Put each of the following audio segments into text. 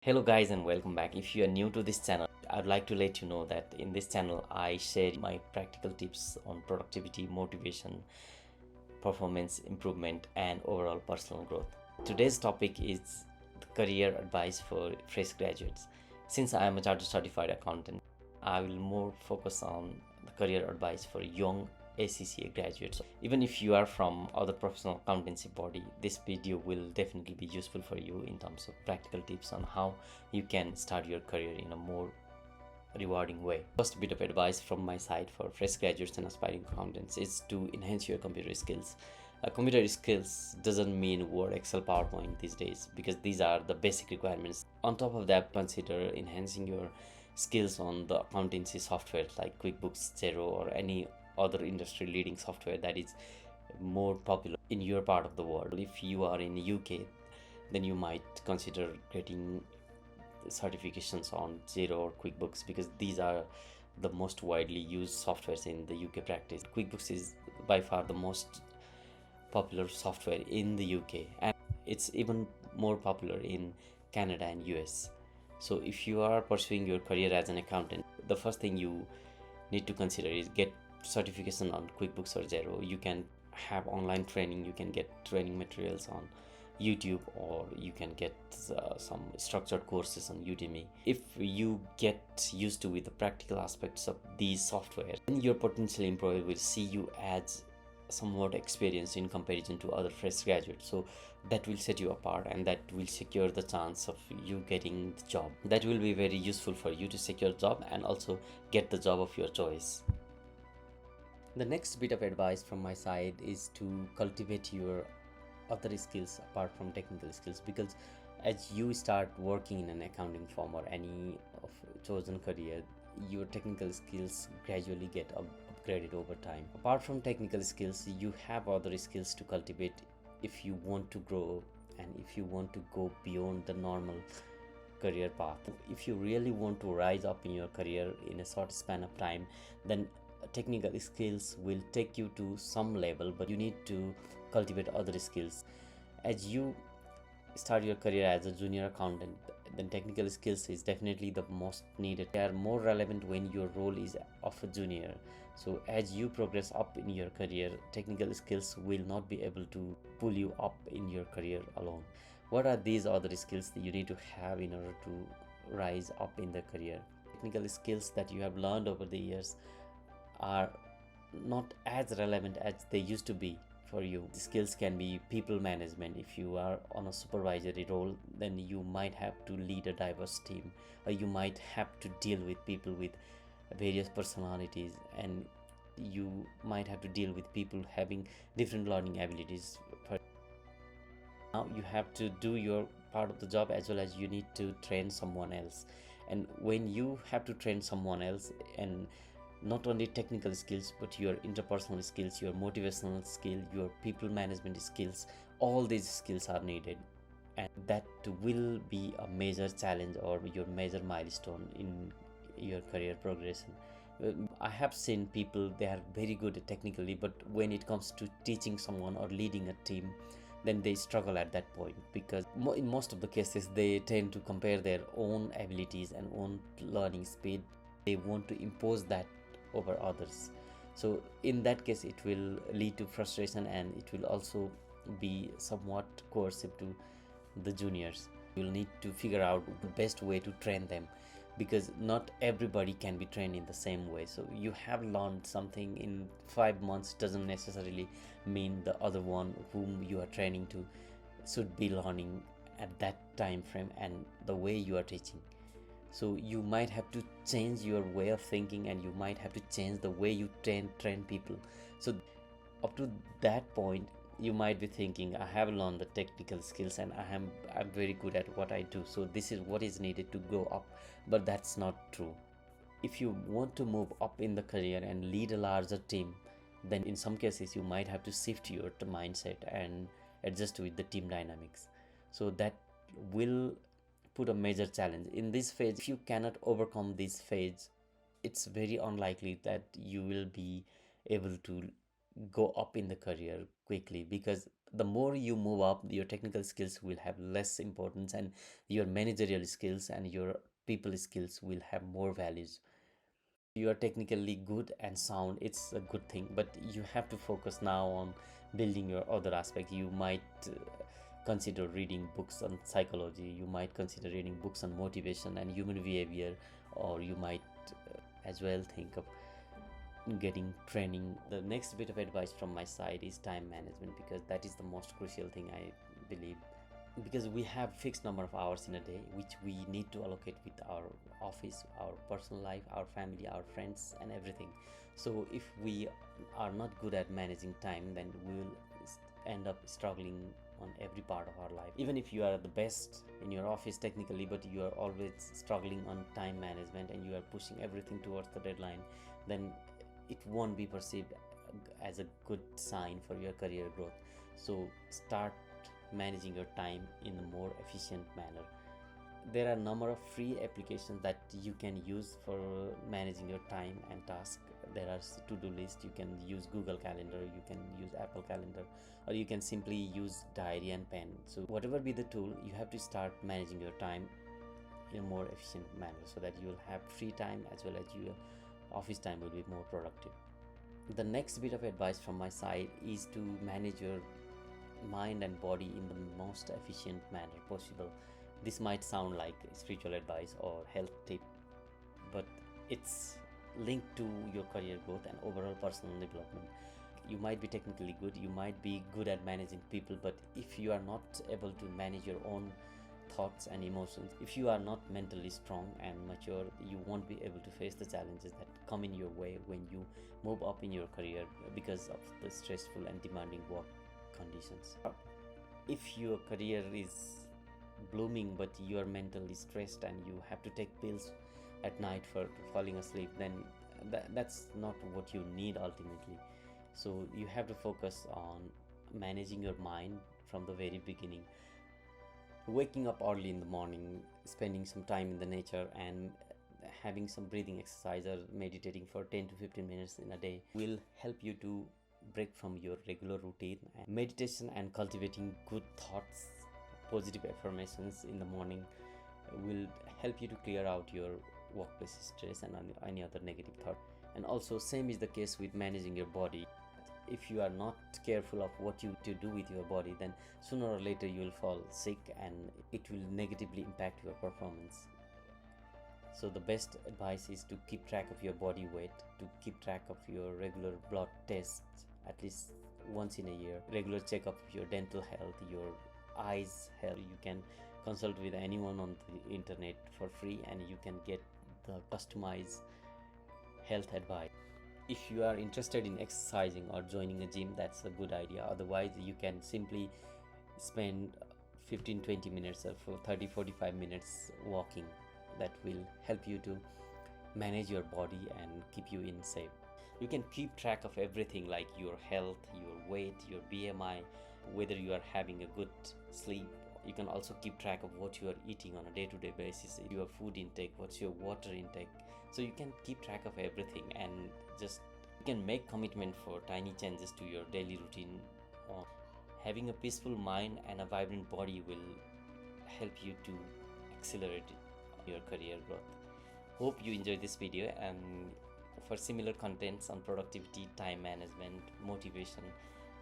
Hello guys and welcome back. If you are new to this channel, I'd like to let you know that in this channel I share my practical tips on productivity, motivation, performance improvement and overall personal growth. Today's topic is the career advice for fresh graduates. Since I am a chartered certified accountant, I will more focus on the career advice for young ACCA graduates. Even if you are from other professional accountancy body, this video will definitely be useful for you in terms of practical tips on how you can start your career in a more rewarding way. First bit of advice from my side for fresh graduates and aspiring accountants is to enhance your computer skills. Computer skills doesn't mean Word, Excel, PowerPoint these days, because these are the basic requirements. On top of that, consider enhancing your skills on the accountancy software like QuickBooks, Xero, or any other industry leading software that is more popular in your part of the world. If you are in UK, then you might consider getting certifications on Xero or QuickBooks, because these are the most widely used softwares in the UK practice. QuickBooks is by far the most popular software in the UK, and it's even more popular in Canada and US. So if you are pursuing your career as an accountant, the first thing you need to consider is get certification on QuickBooks or Xero. You can have online training, you can get training materials on YouTube, or you can get some structured courses on Udemy. If you get used to with the practical aspects of these software, then your potential employer will see you as somewhat experienced in comparison to other fresh graduates. So that will set you apart, and that will secure the chance of you getting the job. That will be very useful for you to secure job and also get the job of your choice. The next bit of advice from my side is to cultivate your other skills apart from technical skills, because as you start working in an accounting firm or any of chosen career, your technical skills gradually get upgraded over time. Apart from technical skills, you have other skills to cultivate if you want to grow and if you want to go beyond the normal career path. If you really want to rise up in your career in a short span of time, then technical skills will take you to some level, but you need to cultivate other skills. As you start your career as a junior accountant, then technical skills is definitely the most needed. They are more relevant when your role is of a junior. So as you progress up in your career, technical skills will not be able to pull you up in your career alone. What are these other skills that you need to have in order to rise up in the career? Technical skills that you have learned over the years are not as relevant as they used to be for you. The skills can be people management. If you are on a supervisory role, then you might have to lead a diverse team, or you might have to deal with people with various personalities, and you might have to deal with people having different learning abilities. Now you have to do your part of the job, as well as you need to train someone else. And when you have to train someone else, and not only technical skills but your interpersonal skills, your motivational skill, your people management skills, all these skills are needed, and that will be a major challenge or your major milestone in your career progression. I have seen people, they are very good technically, but when it comes to teaching someone or leading a team, then they struggle at that point, because in most of the cases they tend to compare their own abilities and own learning speed. They want to impose that over others. So in that case, it will lead to frustration, and it will also be somewhat coercive to the juniors. You'll need to figure out the best way to train them, because not everybody can be trained in the same way. So you have learned something in 5 months doesn't necessarily mean the other one whom you are training to should be learning at that time frame and the way you are teaching. So you might have to change your way of thinking, and you might have to change the way you train people. So up to that point, you might be thinking, I have learned the technical skills and I'm very good at what I do, so this is what is needed to go up. But that's not true. If you want to move up in the career and lead a larger team, then in some cases you might have to shift your mindset and adjust with the team dynamics. So that will put a major challenge in this phase. If you cannot overcome this phase, it's very unlikely that you will be able to go up in the career quickly, because The more you move up, your technical skills will have less importance, and your managerial skills and your people skills will have more values. You are technically good and sound, it's a good thing, but you have to focus now on building your other aspect. You might consider reading books on psychology, you might consider reading books on motivation and human behavior, or you might as well think of getting training. The next bit of advice from my side is time management, because that is the most crucial thing, I believe, because we have fixed number of hours in a day which we need to allocate with our office, our personal life, our family, our friends and everything. So if we are not good at managing time, then we will end up struggling on every part of our life. Even if you are the best in your office technically, but you are always struggling on time management and you are pushing everything towards the deadline, then it won't be perceived as a good sign for your career growth. So start managing your time in a more efficient manner. There are a number of free applications that you can use for managing your time and task. There are to-do list, you can use Google Calendar, you can use Apple Calendar, or you can simply use diary and pen. So whatever be the tool, you have to start managing your time in a more efficient manner, so that you will have free time as well as your office time will be more productive. The next bit of advice from my side is to manage your mind and body in the most efficient manner possible. This might sound like spiritual advice or health tip, but it's linked to your career growth and overall personal development. You might be technically good, you might be good at managing people, but if you are not able to manage your own thoughts and emotions, if you are not mentally strong and mature, you won't be able to face the challenges that come in your way when you move up in your career because of the stressful and demanding work conditions. If your career is blooming but you are mentally stressed and you have to take pills at night for falling asleep, then that's not what you need ultimately. So you have to focus on managing your mind from the very beginning. Waking up early in the morning, spending some time in the nature, and having some breathing exercise or meditating for 10 to 15 minutes in a day will help you to break from your regular routine. Meditation and cultivating good thoughts, positive affirmations in the morning will help you to clear out your workplace stress and any other negative thought. And also same is the case with managing your body. If you are not careful of what you do with your body, then sooner or later you will fall sick and it will negatively impact your performance. So the best advice is to keep track of your body weight, to keep track of your regular blood tests at least once in a year, regular checkup of your dental health, your eyes health. You can consult with anyone on the internet for free and you can get the customized health advice. If you are interested in exercising or joining a gym, that's a good idea. Otherwise you can simply spend 15-20 minutes or 30-45 minutes walking. That will help you to manage your body and keep you in shape. You can keep track of everything like your health, your weight, your BMI, whether you are having a good sleep. You can also keep track of what you are eating on a day-to-day basis, your food intake, what's your water intake. So you can keep track of everything and just you can make commitment for tiny changes to your daily routine. Having a peaceful mind and a vibrant body will help you to accelerate your career growth. Hope you enjoyed this video, and for similar contents on productivity, time management, motivation,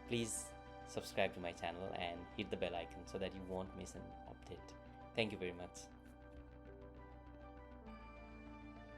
please subscribe to my channel and hit the bell icon so that you won't miss an update. Thank you very much.